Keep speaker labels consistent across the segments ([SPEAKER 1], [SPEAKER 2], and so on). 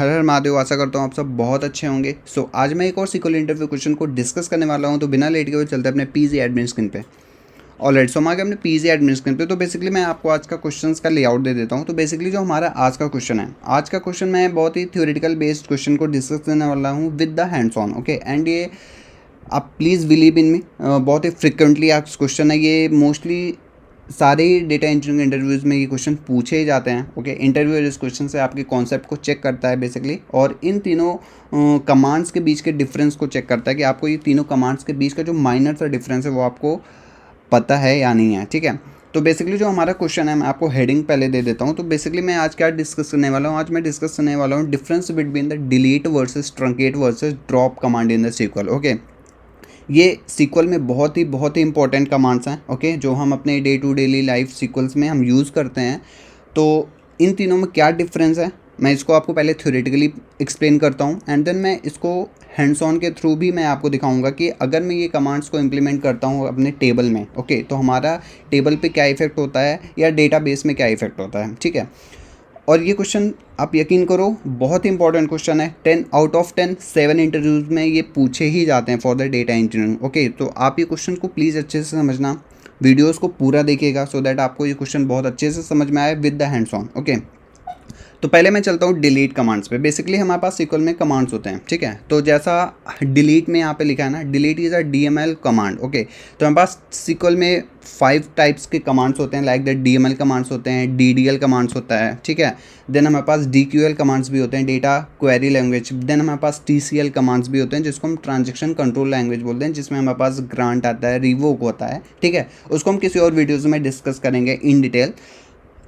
[SPEAKER 1] हर हर महादेव। आशा करता हूँ आप सब बहुत अच्छे होंगे। आज मैं एक और सीक्वल इंटरव्यू क्वेश्चन को डिस्कस करने वाला हूँ। तो बिना लेट के हुए चलते हैं अपने पीजी एडमिन स्क्रीन पे। ऑलराइट, सो हम आ गए अपने पीजी एडमिन स्क्रीन पे। तो बेसिकली मैं आपको आज का क्वेश्चंस का लेआउट दे देता हूँ। तो बेसिकली जो हमारा आज का क्वेश्चन है, आज का क्वेश्चन मैं बहुत ही थ्योरेटिकल बेस्ड क्वेश्चन को डिस्कस करने वाला हूँ with the hands on. Okay, and ये आप प्लीज़ बिलीव इन मी, बहुत ही फ्रिक्वेंटली आस्क्ड क्वेश्चन है ये। मोस्टली सारे डेटा इंजीनियरिंग इंटरव्यूज़ में ये क्वेश्चन पूछे ही जाते हैं। ओके, इंटरव्यूअर इस क्वेश्चन से आपके कॉन्सेप्ट को चेक करता है बेसिकली, और इन तीनों कमांड्स के बीच के डिफरेंस को चेक करता है कि आपको ये तीनों कमांड्स के बीच का जो माइनर सा डिफरेंस है वो आपको पता है या नहीं है। ठीक है, तो बेसिकली जो हमारा क्वेश्चन है, मैं आपको हेडिंग पहले दे देता हूँ। तो बेसिकली मैं आज क्या डिस्कस करने वाला हूँ, आज मैं डिस्कस करने वाला हूँ difference between the delete versus truncate versus drop command in the SQL. Okay, ये सीक्वल में बहुत ही इंपॉर्टेंट कमांड्स हैं। ओके, जो हम अपने day to daily life SQLs में हम यूज़ करते हैं। तो इन तीनों में क्या डिफरेंस है, मैं इसको आपको पहले थ्योरेटिकली एक्सप्लेन करता हूँ, एंड देन मैं इसको हैंड्स ऑन के थ्रू भी मैं आपको दिखाऊंगा कि अगर मैं ये कमांड्स को इम्प्लीमेंट करता हूँ अपने टेबल में, ओके, तो हमारा टेबल पे क्या इफेक्ट होता है या डेटाबेस में क्या इफेक्ट होता है। ठीक है, और ये क्वेश्चन आप यकीन करो बहुत ही इंपॉर्टेंट क्वेश्चन है। 10 आउट ऑफ 10 7 इंटरव्यूज़ में ये पूछे ही जाते हैं for the data engineering. Okay, तो आप ये क्वेश्चन को प्लीज़ अच्छे से समझना, वीडियोस को पूरा देखिएगा सो दैट आपको ये क्वेश्चन बहुत अच्छे से समझ में आए with the hands on. Okay, तो पहले मैं चलता हूँ डिलीट कमांड्स पे। बेसिकली हमारे पास सीक्वल में कमांड्स होते हैं। ठीक है, तो जैसा डिलीट में यहाँ पे लिखा है ना, delete is a DML command. Okay, तो हमारे पास सीक्वल में 5 टाइप्स के कमांड्स होते हैं, लाइक दैट डीएमएल कमांड्स होते हैं, डीडीएल कमांड्स होता है। ठीक है, देन हमारे पास डीक्यूएल कमांड्स भी होते हैं, डेटा क्वेरी लैंग्वेज। देन हमारे पास टीसीएल कमांड्स भी होते हैं जिसको हम ट्रांजेक्शन कंट्रोल लैंग्वेज बोलते हैं, जिसमें हमारे पास ग्रांट आता है, रिवोक होता है। ठीक है, उसको हम किसी और वीडियोज़ में डिस्कस करेंगे इन डिटेल।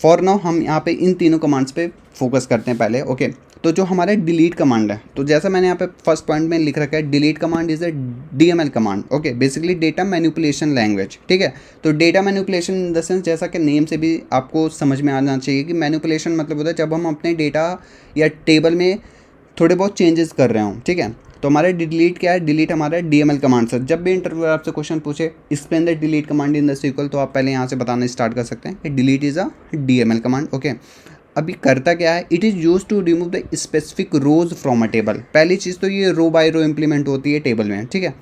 [SPEAKER 1] फॉर नाउ हम यहाँ पे इन तीनों कमांड्स पे फोकस करते हैं पहले। ओके, तो जो हमारा डिलीट कमांड है, तो जैसा मैंने यहाँ पे फर्स्ट पॉइंट में लिख रखा है, delete command is a DML command. Okay, basically data manipulation language. ठीक है, तो data manipulation in the sense, जैसा कि नेम से भी आपको समझ में आना चाहिए कि मैनिपुलेशन मतलब होता है जब हम अपने डेटा या टेबल में थोड़े बहुत चेंजेस कर रहे हों। ठीक है, तो हमारा डिलीट क्या है, डिलीट हमारा डीएमएल कमांड से। जब भी इंटरव्यू आपसे क्वेश्चन पूछे explain the delete command in the SQL, तो आप पहले यहाँ से बताना स्टार्ट कर सकते हैं कि delete is a DML command. Okay, अभी करता क्या है, it is use to remove the specific rows from a table. पहली चीज़ तो ये रो बाय रो इम्प्लीमेंट होती है टेबल में। ठीक है,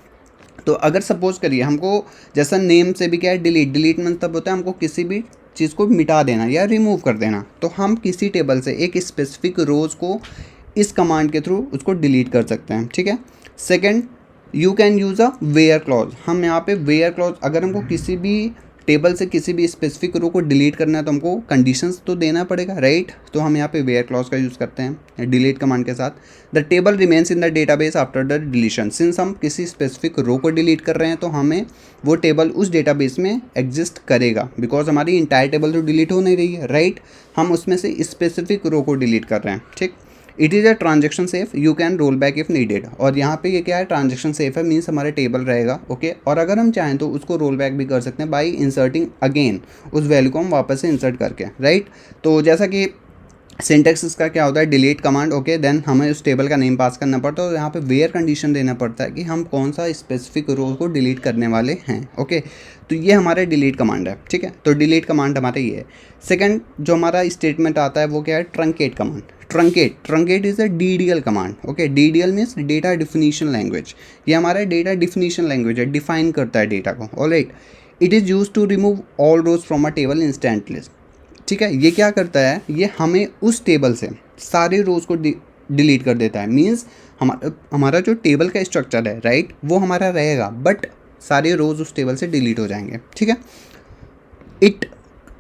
[SPEAKER 1] तो अगर सपोज करिए हमको, जैसा नेम से भी क्या है, डिलीट, डिलीट मतलब होता है हमको किसी भी चीज़ को मिटा देना या रिमूव कर देना। तो हम किसी टेबल से एक स्पेसिफिक रोज़ को इस कमांड के थ्रू उसको डिलीट कर सकते हैं। ठीक है, second, you can use a where clause. हम यहाँ पे वेयर क्लॉज, अगर हमको किसी भी टेबल से किसी भी स्पेसिफिक रो को डिलीट करना है तो हमको कंडीशंस तो देना पड़ेगा, राइट। तो हम यहाँ पे वेयर क्लॉज का यूज़ करते हैं डिलीट कमांड के साथ। The table remains in the database after the deletion. Since हम किसी स्पेसिफिक रो को डिलीट कर रहे हैं तो हमें वो टेबल उस डेटाबेस में एग्जिस्ट करेगा, बिकॉज हमारी इंटायर टेबल तो डिलीट हो नहीं रही है, राइट। हम उसमें से स्पेसिफिक रो को डिलीट कर रहे हैं। ठीक, it is a transaction safe, you can roll back if needed. और यहाँ पे ये क्या है, ट्रांजेक्शन सेफ है, मीन्स हमारे टेबल रहेगा। ओके, और अगर हम चाहें तो उसको रोल बैक भी कर सकते हैं बाई इंसर्टिंग अगेन, उस वैल्यू को हम वापस से इंसर्ट करके, राइट। तो जैसा कि सिंटेक्स इसका क्या होता है, डिलीट कमांड। ओके, देन हमें उस टेबल का नेम पास करना पड़ता है, और यहाँ पे वेयर कंडीशन देना पड़ता है कि हम कौन सा स्पेसिफिक रो को डिलीट करने वाले हैं। ओके, तो ये हमारे डिलीट कमांड है। ठीक है, तो डिलीट कमांड हमारा ये है। सेकंड जो हमारा स्टेटमेंट आता है वो क्या है, truncate command. Truncate is a DDL command. Okay, DDL means data definition language. ये हमारा डेटा डिफिनीशन लैंग्वेज है, डिफाइन करता है डेटा को। Alright, it is use to remove all rows from a table instantly. ठीक है, ये क्या करता है, ये हमें उस टेबल से सारे रोज़ को डिलीट कर देता है। मीन्स हमारा जो टेबल का स्ट्रक्चर है, राइट, वो हमारा रहेगा, बट सारे रोज़ उस टेबल से डिलीट हो जाएंगे। ठीक है, it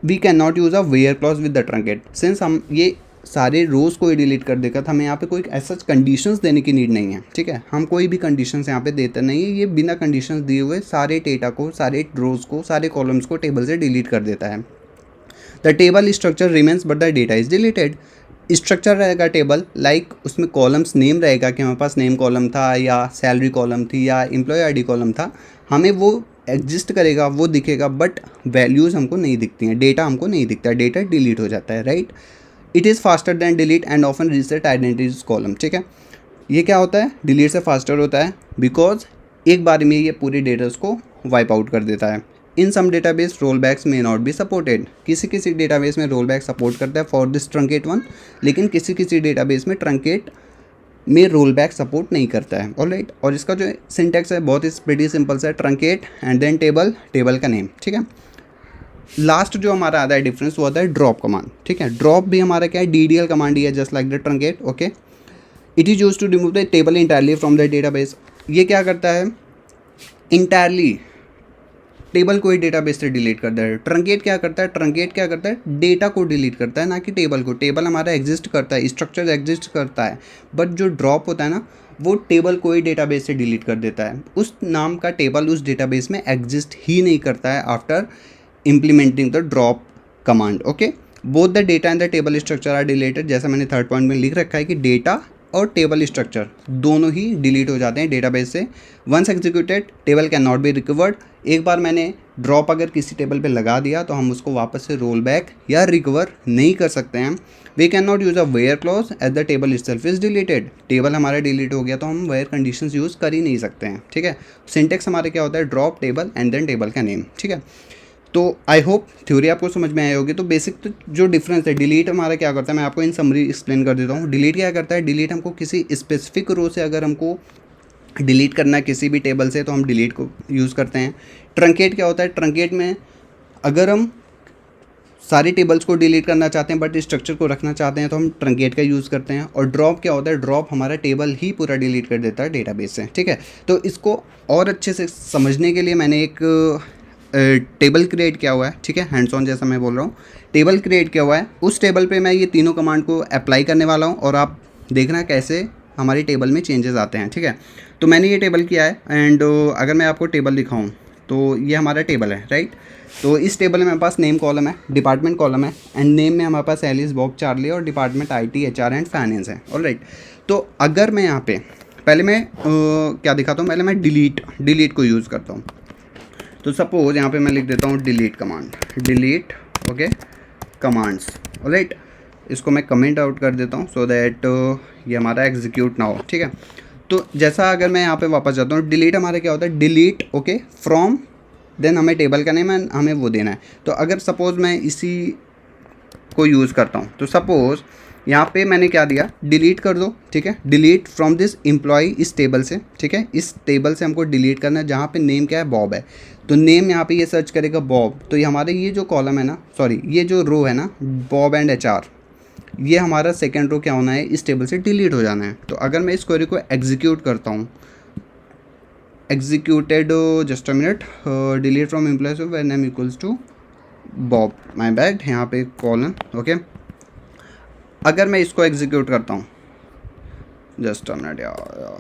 [SPEAKER 1] we can not use a where clause with the truncate. Since हम ये सारे रोज़ को ही डिलीट कर देगा तो हमें यहाँ पे कोई ऐसा कंडीशंस देने की नीड नहीं है। ठीक है, हम कोई भी कंडीशंस यहाँ पे देते नहीं है, ये बिना कंडीशंस दिए हुए सारे डेटा को, सारे रोज़ को, सारे कॉलम्स को टेबल से डिलीट कर देता है। The table structure remains but the data is deleted. Structure रहेगा टेबल, लाइक उसमें कॉलम्स नेम रहेगा कि हमारे पास नेम कॉलम था या सैलरी कॉलम थी या एम्प्लॉय आईडी कॉलम था, हमें वो एग्जिस्ट करेगा, वो दिखेगा, बट वैल्यूज़ हमको नहीं दिखती हैं, डेटा हमको नहीं दिखता, डेटा डिलीट हो जाता है, right. It is faster than delete and often reset identities column. ठीक है, ये क्या होता है, डिलीट से फास्टर होता है बिकॉज एक बार में ये पूरी डेटास को वाइप आउट कर देता है। In some database rollbacks may not be supported, किसी किसी डेटाबेस में रोल बैक सपोर्ट करता है फॉर दिस ट्रंकेट वन, लेकिन किसी किसी डेटाबेस में ट्रंकेट में रोल बैक सपोर्ट नहीं करता है। ऑलराइट, और इसका जो सिंटैक्स है बहुत ही प्रीटी सिंपल सा है, truncate and then table, table का नेम। ठीक है, लास्ट जो हमारा आता है डिफरेंस वो आता है ड्रॉप कमांड। ठीक है, ड्रॉप भी हमारा क्या है, DDL कमांड ही है, just like the truncate. Okay, it is use to remove the table entirely from the database. ये क्या करता है, इंटायरली टेबल को ही डेटाबेस से डिलीट कर देता है। ट्रंकेट क्या करता है, ट्रंकेट क्या करता है, डेटा को डिलीट करता है, ना कि टेबल को। टेबल हमारा एग्जिस्ट करता है, स्ट्रक्चर एग्जिस्ट करता है, बट जो ड्रॉप होता है ना, वो टेबल को ही डेटाबेस से डिलीट कर देता है। उस नाम का टेबल उस डेटाबेस में एग्जिस्ट ही नहीं करता है after implementing the drop command. Okay, both the data and the table structure are deleted. जैसा मैंने थर्ड पॉइंट में लिख रखा है कि डेटा और टेबल स्ट्रक्चर दोनों ही डिलीट हो जाते हैं डेटाबेस से। Once executed table can not be recovered. एक बार मैंने ड्रॉप अगर किसी टेबल पे लगा दिया तो हम उसको वापस से रोल बैक या रिकवर नहीं कर सकते हैं। We can not use a where clause as the table itself is deleted. Table हमारा डिलीट हो गया तो हम वेयर कंडीशंस यूज़ कर ही नहीं सकते हैं। ठीक है, सिंटेक्स हमारे क्या होता है, drop table and then table का नेम। ठीक है, तो आई होप थ्योरी आपको समझ में आई होगी। तो बेसिक तो जो डिफरेंस है, डिलीट हमारा क्या करता है, मैं आपको इन समरी एक्सप्लेन कर देता हूँ। डिलीट क्या करता है, डिलीट हमको किसी स्पेसिफिक रो से अगर हमको डिलीट करना है किसी भी टेबल से तो हम डिलीट को यूज़ करते हैं। ट्रंकेट क्या होता है, ट्रंकेट में अगर हम सारी टेबल्स को डिलीट करना चाहते हैं बट स्ट्रक्चर को रखना चाहते हैं तो हम ट्रंकेट का यूज़ करते हैं। और ड्रॉप क्या होता है, ड्रॉप हमारा टेबल ही पूरा डिलीट कर देता है डेटाबेस से। ठीक है, तो इसको और अच्छे से समझने के लिए मैंने एक टेबल क्रिएट किया हुआ है। ठीक है, हैंड्स ऑन जैसा मैं बोल रहा हूँ, टेबल क्रिएट किया हुआ है। उस टेबल पे मैं ये तीनों कमांड को अप्लाई करने वाला हूँ और आप देखना कैसे हमारी टेबल में चेंजेस आते हैं। ठीक है, तो मैंने ये टेबल किया है एंड अगर मैं आपको टेबल दिखाऊँ तो ये हमारा टेबल है, राइट। तो इस टेबल में हमारे पास नेम कॉलम है, डिपार्टमेंट कॉलम है एंड नेम में हमारे पास एलिस, बॉब, चार्ली और department IT, HR and finance है। ऑलराइट, तो अगर मैं यहाँ पे पहले मैं क्या दिखाता हूँ, पहले मैं डिलीट को यूज़ करता हूँ। तो सपोज यहाँ पे मैं लिख देता हूँ delete command, delete okay commands. Alright, इसको मैं कमेंट आउट कर देता हूँ सो दैट ये हमारा एग्जीक्यूट ना हो। ठीक है, तो जैसा अगर मैं यहाँ पे वापस जाता हूँ, डिलीट हमारे क्या होता है, डिलीट ओके फ्रॉम, देन हमें टेबल का नेम हमें वो देना है। तो अगर सपोज़ मैं इसी को यूज़ करता हूँ तो सपोज़ यहाँ पे मैंने क्या दिया, डिलीट कर दो। ठीक है, डिलीट फ्रॉम दिस एम्प्लॉय इस टेबल से। ठीक है, इस टेबल से हमको डिलीट करना है जहाँ पे नेम क्या है, बॉब है। तो नेम यहाँ पे ये सर्च करेगा बॉब, तो ये हमारे ये जो कॉलम है ना, सॉरी ये जो रो है ना, बॉब एंड HR, ये हमारा सेकेंड रो क्या होना है, इस टेबल से डिलीट हो जाना है। तो अगर मैं इस क्वेरी को एग्जीक्यूट करता हूँ, executed just a minute, delete from employees when name equals to Bob, my bad, यहाँ पे कॉलन ओके। अगर मैं इसको एग्जीक्यूट करता हूँ, जस्ट अ मिनट यार,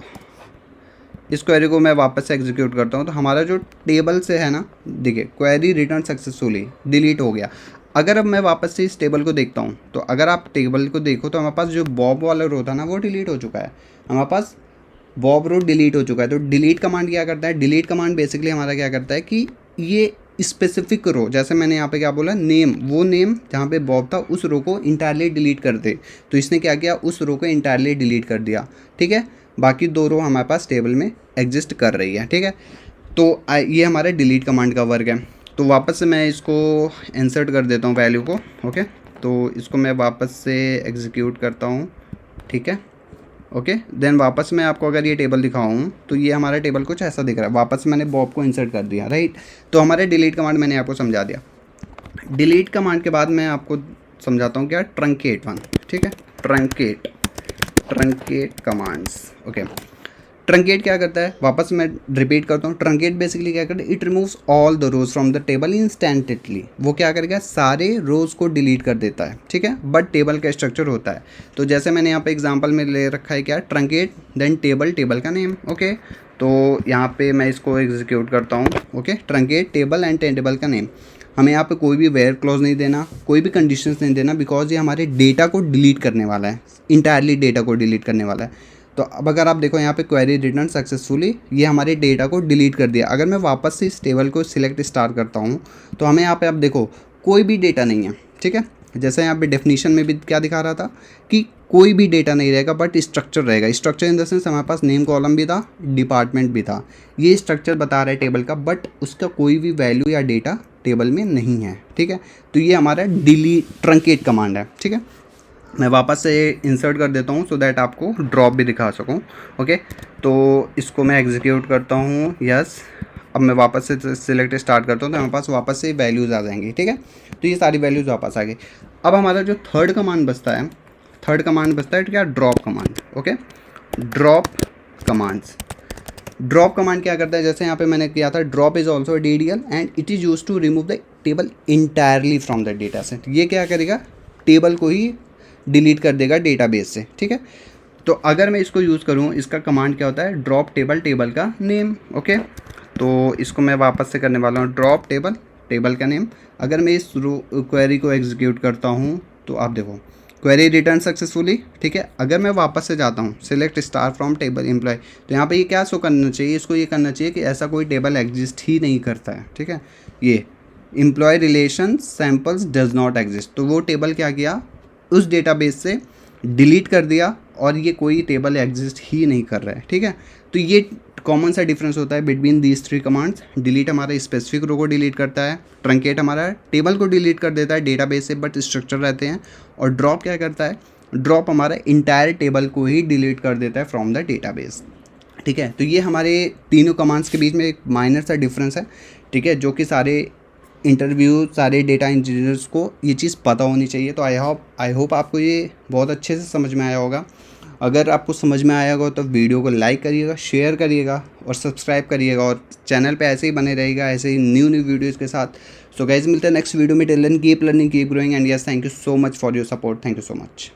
[SPEAKER 1] इस क्वेरी को मैं वापस से एग्जीक्यूट करता हूँ तो हमारा जो टेबल से है ना, देखिए क्वेरी रिटर्न सक्सेसफुली, डिलीट हो गया। अगर अब मैं वापस से इस टेबल को देखता हूँ तो अगर आप टेबल को देखो तो हमारे पास जो बॉब वाला रो था ना वो डिलीट हो चुका है, हमारे पास बॉब रो डिलीट हो चुका है। तो डिलीट कमांड क्या करता है, डिलीट कमांड बेसिकली हमारा क्या करता है कि ये स्पेसिफिक रो, जैसे मैंने यहाँ पे क्या बोला, नेम, वो नेम जहाँ पे बॉब था उस रो को इंटायरली डिलीट कर दे। तो इसने क्या किया, उस रो को इंटायरली डिलीट कर दिया। ठीक है, बाकी दो रो हमारे पास टेबल में एग्जिस्ट कर रही है। ठीक है, तो ये हमारा डिलीट कमांड का वर्क है। तो वापस से मैं इसको इंसर्ट कर देता हूँ वैल्यू को। ओके, तो इसको मैं वापस से एग्जीक्यूट करता हूँ। ठीक है, ओके, देन वापस मैं आपको अगर ये टेबल दिखाऊँ तो ये हमारा टेबल कुछ ऐसा दिख रहा है। वापस मैंने बॉब को इंसर्ट कर दिया, राइट। तो हमारे डिलीट कमांड मैंने आपको समझा दिया। डिलीट कमांड के बाद मैं आपको समझाता हूँ क्या, ट्रंकेट वन। ठीक है, ट्रंकेट कमांड्स। ओके, ट्रंकेट क्या करता है, वापस मैं रिपीट करता हूँ, ट्रंकेट बेसिकली क्या करता है, it removes all the rows from the table instantly. वो क्या करेगा, सारे रोज को डिलीट कर देता है। ठीक है, बट टेबल का स्ट्रक्चर होता है। तो जैसे मैंने यहाँ पे एग्जांपल में ले रखा है क्या, ट्रंकेट देन टेबल, टेबल का नेम। ओके, तो यहाँ पे मैं इसको एग्जीक्यूट करता हूँ। Okay, truncate table and table का नेम। हमें यहाँ पे कोई भी वेयर क्लॉज नहीं देना, कोई भी कंडीशंस नहीं देना, बिकॉज ये हमारे डेटा को डिलीट करने वाला है, इंटायरली डेटा को डिलीट करने वाला है। तो अब अगर आप देखो यहाँ पे क्वेरी रिटर्न सक्सेसफुली, ये हमारे डेटा को डिलीट कर दिया। अगर मैं वापस से इस टेबल को सिलेक्ट स्टार करता हूँ तो हमें यहाँ पे आप देखो कोई भी डेटा नहीं है। ठीक है, जैसे यहाँ पे डेफिनेशन में भी क्या दिखा रहा था कि कोई भी डेटा नहीं रहेगा बट स्ट्रक्चर रहेगा। स्ट्रक्चर इन द सेंस हमारे पास नेम कॉलम भी था, डिपार्टमेंट भी था। ये स्ट्रक्चर बता रहा है टेबल का, बट उसका कोई भी वैल्यू या डेटा टेबल में नहीं है। ठीक है, तो ये हमारा डिलीट ट्रंकेट कमांड है। ठीक है, मैं वापस से इंसर्ट कर देता हूँ सो दैट आपको ड्रॉप भी दिखा सकूँ। ओके, तो इसको मैं एग्जीक्यूट करता हूँ। यस, अब मैं वापस से सिलेक्ट स्टार्ट करता हूँ तो हमारे पास वापस से वैल्यूज़ आ जाएंगी। ठीक है, तो ये सारी वैल्यूज़ वापस आ गई। अब हमारा जो थर्ड कमांड बचता है क्या, drop command. Okay, drop commands. Drop command क्या करता है, जैसे यहाँ पे मैंने किया था, drop is also DDL and it is use to remove the table entirely from the data set. ये क्या करेगा, टेबल को ही डिलीट कर देगा डेटाबेस से। ठीक है, तो अगर मैं इसको यूज़ करूँ, इसका कमांड क्या होता है, ड्रॉप टेबल, टेबल का नेम। ओके, तो इसको मैं वापस से करने वाला हूँ, ड्रॉप टेबल, टेबल का नेम। अगर मैं इस क्वेरी को एग्जीक्यूट करता हूँ तो आप देखो क्वेरी रिटर्न सक्सेसफुली। ठीक है, अगर मैं वापस से जाता हूँ select star from table employee, तो यहाँ पे ये क्या शो करना चाहिए, इसको ये करना चाहिए कि ऐसा कोई टेबल एग्जिस्ट ही नहीं करता है। ठीक है, ये employee relation samples does not exist, तो वो टेबल क्या किया, उस डेटाबेस से डिलीट कर दिया और ये कोई टेबल एग्जिस्ट ही नहीं कर रहा है। ठीक है, तो ये कॉमन सा डिफरेंस होता है between these three commands. Delete हमारा स्पेसिफिक रो को डिलीट करता है, ट्रंकेट हमारा टेबल को डिलीट कर देता है डेटाबेस से बट स्ट्रक्चर रहते हैं, और ड्रॉप क्या करता है, ड्रॉप हमारा इंटायर टेबल को ही डिलीट कर देता है फ्रॉम द डेटाबेस। ठीक है, तो ये हमारे तीनों कमांड्स के बीच में एक माइनर सा डिफरेंस है। ठीक है, जो कि सारे सारे डेटा इंजीनियर्स को ये चीज़ पता होनी चाहिए। तो आई होप आपको ये बहुत अच्छे से समझ में आया होगा। अगर आपको समझ में आया होगा तो वीडियो को लाइक करिएगा, शेयर करिएगा और सब्सक्राइब करिएगा, और चैनल पे ऐसे ही बने रहेगा, ऐसे ही न्यू वीडियोज़ के साथ। सो गाइज, मिलते हैं नेक्स्ट वीडियो में। Till then keep learning, keep growing and yes, thank you so much for your support. Thank you so much.